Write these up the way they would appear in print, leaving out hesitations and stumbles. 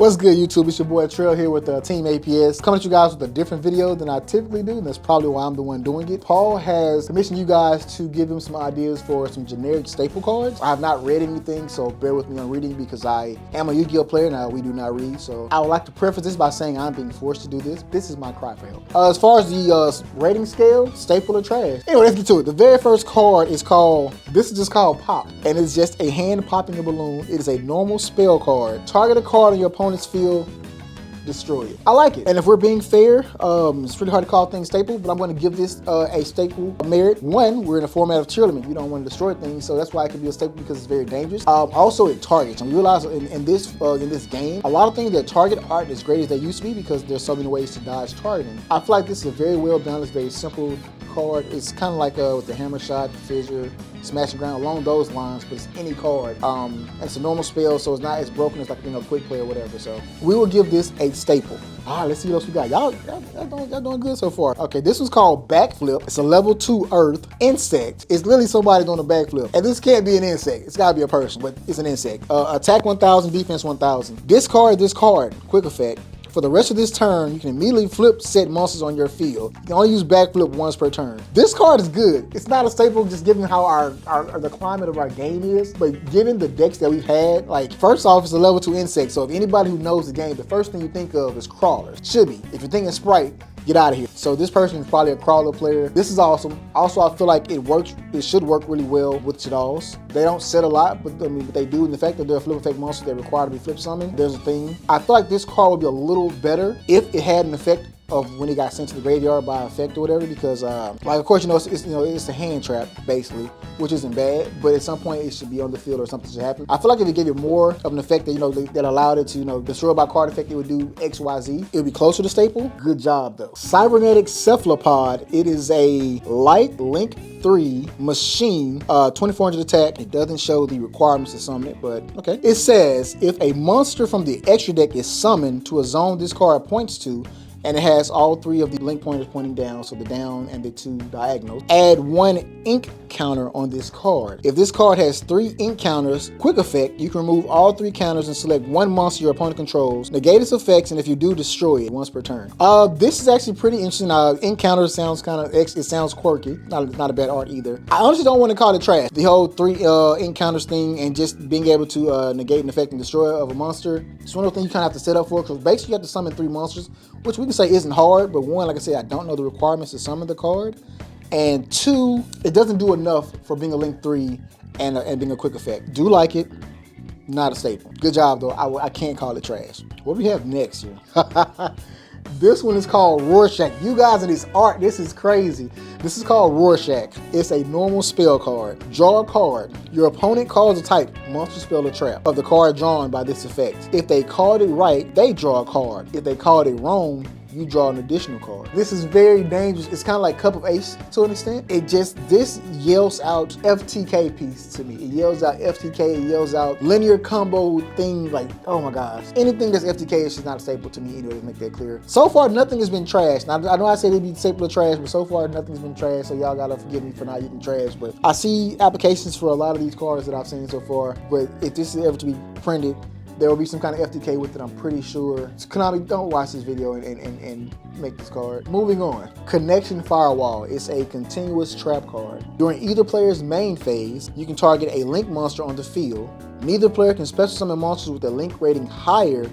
What's good, YouTube? It's your boy Trell here with Team APS, coming at you guys with a different video than I typically do, and that's probably why I'm the one doing it. Paul has commissioned you guys to give him some ideas for some generic staple cards. I have not read anything, so bear with me on reading because I am a Yu-Gi-Oh player. Now, we do not read, so I would like to preface this by saying I'm being forced to do this. This is my cry for help. As far as the rating scale, staple or trash? Anyway, let's get to it. The very first card is called, this is just called Pop, and it's just a hand popping a balloon. It is a normal spell card. Target a card on your opponent's field, destroy it. I like it. And if we're being fair, it's really hard to call things staple, but I'm going to give this a staple merit. One, we're in a format of tournament. You don't want to destroy things, so that's why it can be a staple, because it's very dangerous. Also, it targets. And we realize in this game, a lot of things that target aren't as great as they used to be because there's so many ways to dodge targeting. I feel like this is a very well balanced, very simple card. It's kind of like with the hammer shot, fissure, smashing ground, along those lines, but it's any card. And it's a normal spell, so it's not as broken as, like, quick play or whatever. So we will give this a staple. All right, let's see what else we got. Y'all doing good so far. Okay, this one's called Backflip. It's a level 2 Earth insect. It's literally somebody doing a backflip. And this can't be an insect. It's gotta be a person, but it's an insect. Attack 1000, defense 1000. Discard this card, quick effect. For the rest of this turn, you can immediately flip set monsters on your field. You can only use Backflip once per turn. This card is good. It's not a staple, just given how the climate of our game is, but given the decks that we've had, like, first off, it's a level 2 insect, so if anybody who knows the game, the first thing you think of is crawlers. Should be. If you're thinking Sprite, get out of here. So this person is probably a crawler player. This is awesome. Also, I feel like it should work really well with Shadows. They don't set a lot, but they do. And the fact that they're a flip effect monster, they're required to be flip summoned. There's a thing. I feel like this card would be a little better if it had an effect of when he got sent to the graveyard by effect or whatever, because like, of course, it's a hand trap basically, which isn't bad, but at some point it should be on the field or something should happen. I feel like if it gave it more of an effect that that allowed it to destroy by card effect, it would do XYZ. It would be closer to staple. Good job though. Cybernetic Cephalopod. It is a light link 3 machine, 2400 attack. It doesn't show the requirements to summon it, but okay. It says if a monster from the extra deck is summoned to a zone this card points to, and it has all 3 of the link pointers pointing down, so the down and the 2 diagonals. Add 1 ink counter on this card. If this card has 3 ink counters, quick effect, you can remove all 3 counters and select 1 monster your opponent controls, negate its effects, and if you do, destroy it once per turn. This is actually pretty interesting. Ink counter sounds it sounds quirky. Not a bad art either. I honestly don't want to call it trash. The whole 3 ink counters thing and just being able to negate an effect and destroy of a monster, it's one of the things you kind of have to set up for, because basically you have to summon 3 monsters, which we can say isn't hard, but one, like I said, I don't know the requirements to summon the card, and 2, it doesn't do enough for being a link 3 and being a quick effect. Do like it, not a staple. Good job though. I can't call it trash. What do we have next here? This one is called Rorschach. You guys in this art, this is crazy. This is called Rorschach. It's a normal spell card. Draw a card. Your opponent calls a type, monster, spell, or trap, of the card drawn by this effect. If they called it right, they draw a card. If they called it wrong, you draw an additional card. This is very dangerous. It's kind of like Cup of Ace to an extent. This yells out FTK piece to me. It yells out FTK, it yells out linear combo thing, like, oh my gosh. Anything that's FTK is just not a staple to me anyway, to make that clear. So far, nothing has been trash. Now, I know I said it'd be staple or trash, but so far, nothing's been trash, so y'all gotta forgive me for not using trash, but I see applications for a lot of these cards that I've seen so far, but if this is ever to be printed, there will be some kind of FTK with it, I'm pretty sure. So Konami, don't watch this video and make this card. Moving on. Connection Firewall. It's a continuous trap card. During either player's main phase, you can target a link monster on the field. Neither player can special summon monsters with a link rating higher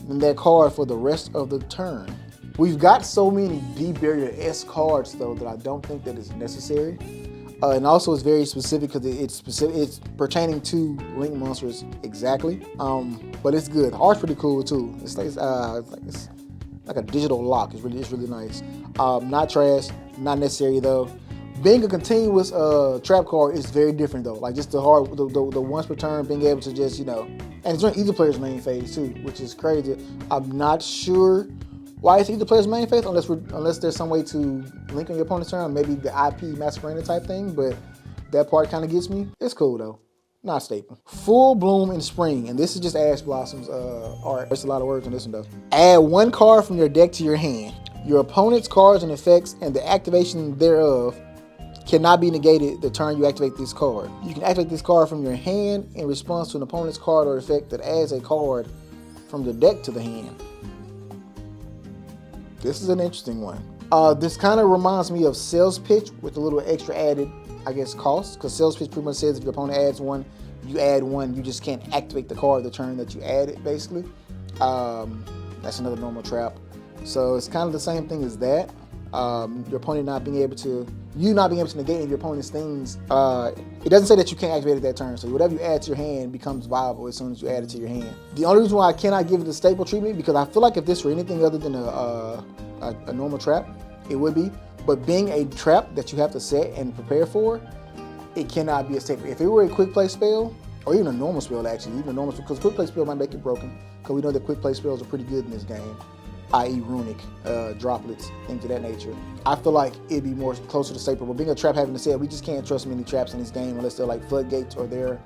than that card for the rest of the turn. We've got so many D-Barrier-esque cards though that I don't think that is necessary. And also it's very specific because it's pertaining to link monsters exactly. But it's good. The art's pretty cool too. It's like a digital lock. It's really nice. Not trash, not necessary though. Being a continuous trap card is very different though. Like just the once per turn, being able to just and it's during either player's main phase too, which is crazy. I'm not sure why it's either player's main phase, unless there's some way to link on your opponent's turn, maybe the IP Masquerade type thing, but that part kind of gets me. It's cool though, not staple. Full Bloom in Spring, and this is just Ash Blossom's art. There's a lot of words on this one though. Add 1 card from your deck to your hand. Your opponent's cards and effects and the activation thereof cannot be negated the turn you activate this card. You can activate this card from your hand in response to an opponent's card or effect that adds a card from the deck to the hand. This is an interesting one. This kind of reminds me of Sales Pitch with a little extra added, I guess, cost. Because Sales Pitch pretty much says if your opponent adds one, you add one. You just can't activate the card the turn that you add it, basically. That's another normal trap. So it's kind of the same thing as that. Your opponent not being able to, not being able to negate any of your opponent's things. It doesn't say that you can't activate it that turn. So whatever you add to your hand becomes viable as soon as you add it to your hand. The only reason why I cannot give it the staple treatment, because I feel like if this were anything other than a normal trap, it would be. But being a trap that you have to set and prepare for, it cannot be a staple. If it were a quick play spell, or even a normal spell actually, even a normal, because quick play spell might make it broken, because we know that quick play spells are pretty good in this game, i.e. runic, droplets, things of that nature. I feel like it'd be more closer to staple, but being a trap having to say, we just can't trust many traps in this game unless they're like floodgates or they're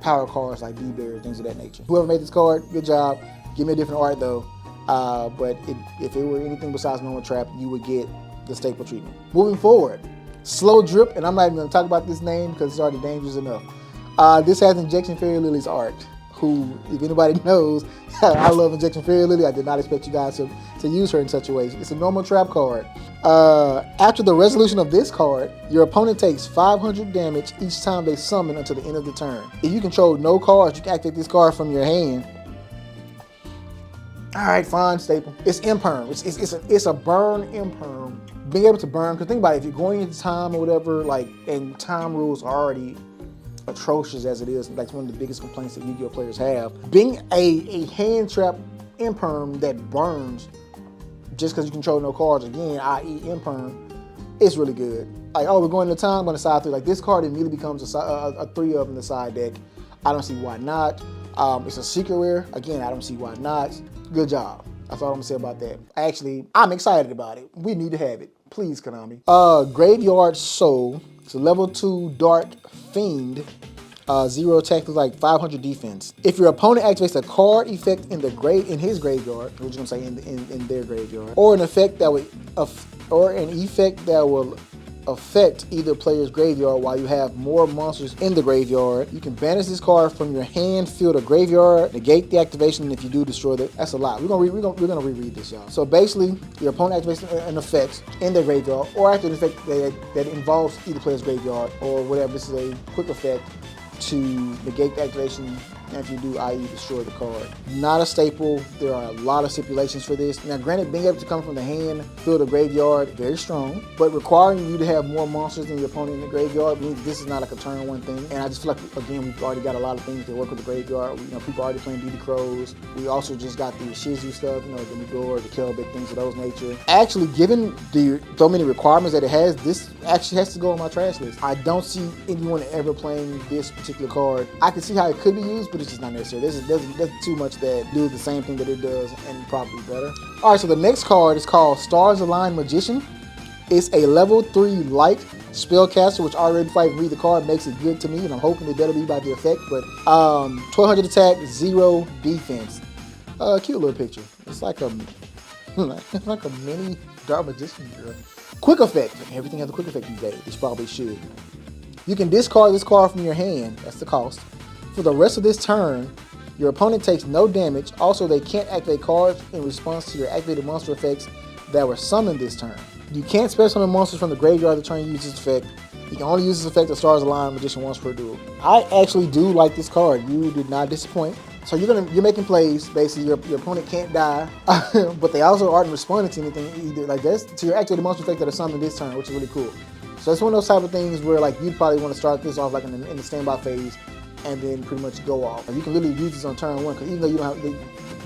power cards like D-Bear, things of that nature. Whoever made this card, good job. Give me a different art though. But if it were anything besides normal trap, you would get the staple treatment. Moving forward, Slow Drip, and I'm not even gonna talk about this name because it's already dangerous enough. This has Injection Fairy Lily's art, who, if anybody knows, I love Injection Fairy Lily. I did not expect you guys to use her in such a way. It's a normal trap card. After the resolution of this card, your opponent takes 500 damage each time they summon until the end of the turn. If you control no cards, you can activate this card from your hand. All right, fine, staple. It's imperm. It's a burn imperm. Being able to burn, because think about it, if you're going into time or whatever, like, and time rules are already atrocious as it is, like one of the biggest complaints that Yu-Gi-Oh players have. Being a hand trap imperm that burns just because you control no cards, again, i.e. imperm, it's really good. Like, oh, we're going into time, I'm going to side 3. Like, this card immediately becomes a 3 of in the side deck. I don't see why not. It's a secret rare. Again, I don't see why not. Good job. That's all I'm gonna say about that. Actually, I'm excited about it. We need to have it. Please, Konami. Graveyard Soul. It's a level 2 Dark Fiend. 0 attack with like 500 defense. If your opponent activates a card effect in his graveyard, which I'm gonna say in their graveyard, or an effect that would will affect either player's graveyard while you have more monsters in the graveyard, you can banish this card from your hand, field, or graveyard, negate the activation, and if you do, destroy it. That's a lot. We're gonna reread this, y'all. So basically, your opponent activates an effect in their graveyard, or activates an effect that involves either player's graveyard or whatever. This is a quick effect to negate the activation, and if you do, i.e. destroy the card. Not a staple. There are a lot of stipulations for this. Now, granted, being able to come from the hand, field, or graveyard, very strong, but requiring you to have more monsters than your opponent in the graveyard means this is not like a turn one thing. And I just feel like, again, we've already got a lot of things that work with the graveyard. People already playing DD Crows. We also just got the Shizu stuff, the Midor, the Kelbeck, things of those nature. Actually, given so many requirements that it has, this actually has to go on my trash list. I don't see anyone ever playing this particular card. I can see how it could be used, but it's just not necessary. There's too much that do the same thing that it does and probably better. All right, so the next card is called Stars Align Magician. It's a level 3 light spellcaster, which already, before I even read the card, makes it good to me, and I'm hoping it better be by the effect, but 1200 attack, 0 defense. Cute little picture. It's like a mini Dark Magician girl. Quick effect. Everything has a quick effect these days. This probably should. You can discard this card from your hand. That's the cost. For the rest of this turn, your opponent takes no damage. Also, they can't activate cards in response to your activated monster effects that were summoned this turn. You can't special summon monsters from the graveyard the turn you use this effect. You can only use this effect of Stars Align Magician once per duel. I actually do like this card. You did not disappoint. So you're making plays. Basically, your opponent can't die, but they also aren't responding to anything either. Like that's to your activated monster effect that are summoned this turn, which is really cool. So it's one of those type of things where like you'd probably want to start this off like in the standby phase, and then pretty much go off. You can literally use this on turn 1 because even though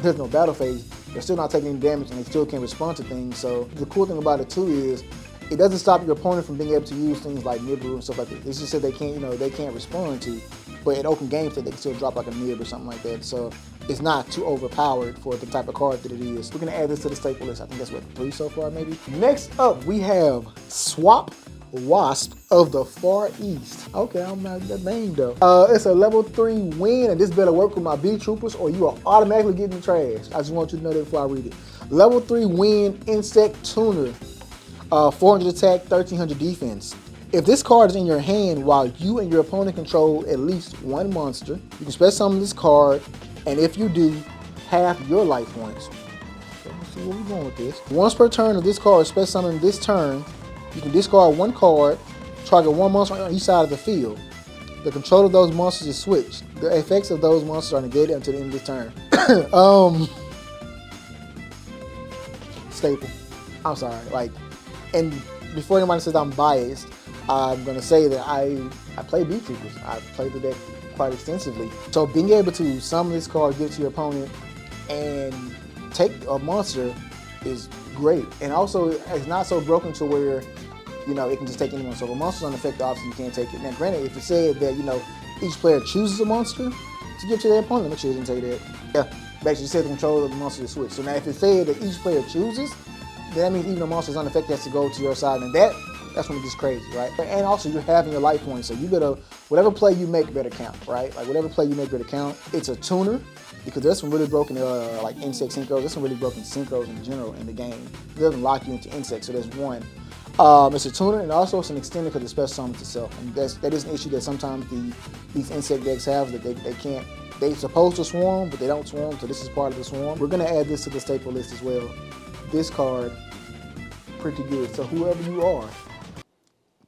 there's no battle phase, they're still not taking any damage and they still can respond to things. So the cool thing about it too is it doesn't stop your opponent from being able to use things like Nibiru and stuff like that. It's just that they can't respond to, but in open games that they can still drop like a Nib or something like that. So it's not too overpowered for the type of card that it is. We're gonna add this to the staple list. I think that's what, 3 so far maybe. Next up we have Swap Wasp of the Far East. Okay, I'm not that name though. It's a level 3 win, and this better work with my B troopers or you are automatically getting the trash. I just want you to know that before I read it. Level 3 win, Insect Tuner. 400 attack, 1300 defense. If this card is in your hand while you and your opponent control at least one monster, you can special summon this card, and if you do, half your life points. So let's see where we're going with this. Once per turn of this card, special summon this turn, you can discard one card, target one monster on each side of the field. The control of those monsters is switched. The effects of those monsters are negated until the end of this turn. Staple. I'm sorry. Like, and before anybody says I'm biased, I'm gonna say that I play Beat Troopers. I played the deck quite extensively. So being able to summon this card, give it to your opponent, and take a monster is great. And also, it's not so broken to where, you know, it can just take anyone. So if a monster's unaffected, obviously you can't take it. Now, granted, if it said that, you know, each player chooses a monster to give to their opponent, make sure it didn't say that. Yeah, basically it said the control of the monster is switched. So now if it said that each player chooses, then that means even the monster's unaffected has to go to your side, and that's when it gets crazy, right? And also you're having your life points, so you better, whatever play you make better count, right? Like whatever play you make better count. It's a tuner, because there's some really broken like insect synchros, there's some really broken synchros in general in the game. It doesn't lock you into insects, so there's one. It's a tuner, and also it's an extender because it special summons itself. And that is an issue that sometimes these insect decks have, that they can't, they're supposed to swarm, but they don't swarm, so this is part of the swarm. We're gonna add this to the staple list as well. This card, pretty good. So whoever you are,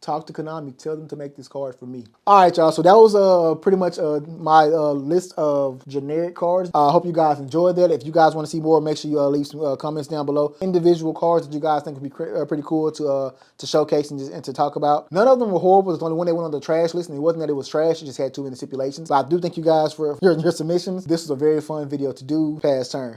talk to Konami, tell them to make this card for me. All right, y'all, so that was pretty much my list of generic cards. I hope you guys enjoyed that. If you guys want to see more, make sure you leave some comments down below. Individual cards that you guys think would be pretty cool to showcase and to talk about. None of them were horrible. There's only one that went on the trash list, and it wasn't that it was trash, it just had too many stipulations. But I do thank you guys for your submissions. This was a very fun video to do. Pass turn.